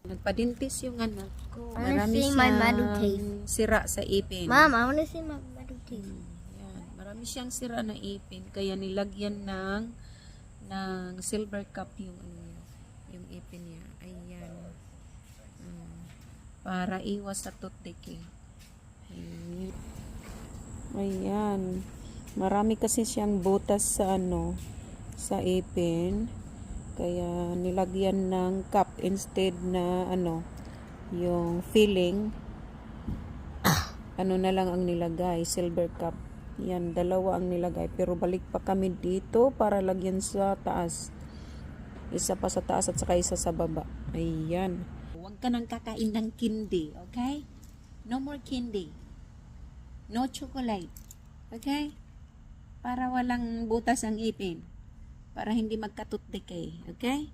Nagpadintis yung anak ko. I wanna Marami see my siyang mother teeth. sira sa ipin. Mom, I want to see my mother teeth. Yan. Marami siyang sira na ipin. Kaya nilagyan ng silver cup yung yung ipin niya. Ayan. Para iwas sa tooth decay. Ayan. Marami kasi siyang butas sa sa ipin. Kaya nilagyan ng cup instead na yung filling. Na lang ang nilagay, silver cup. Yan, dalawa ang nilagay. Pero balik pa kami dito para lagyan sa taas. Isa pa sa taas at saka isa sa baba. Ayan. Huwag ka nang kakain ng candy, okay? No more candy. No chocolate. Okay? Para walang butas ang ipin. Para hindi magka-tooth decay. Okay?